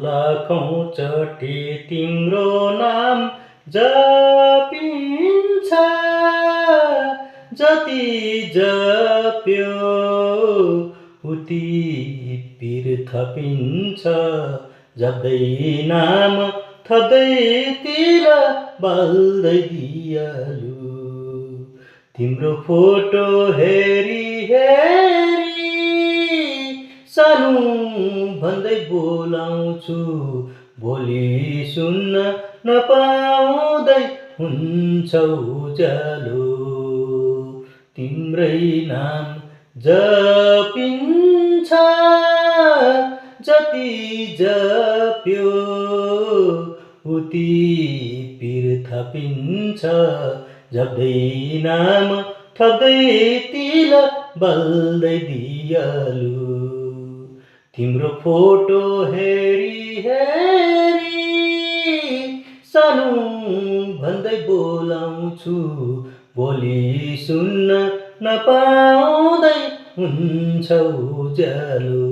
लाखौं चोटि तिम्रो नाम जपिन्छ, जति जप्यो उति पिर थपिन्छ। जप्दै नाम थप्दै तिर बाल्दै दियालु, तिम्रो फोटो हेरी हेरी सानो भन्दै बोलाउँछु। भोलि सुन्न नपाउँदै हुन्छ उज्यालो, तिम्रै नाम जपिन्छ, जति जप्यो उति पिर थपिन्छ। जप्दै नाम थप्दै तिल बल्दै दियालु, तिम्रो फोटो हेरी हेरी सानो भन्दै बोलाउँछु। भोलि सुन्न नपाउँदै हुन्छ उज्यालो।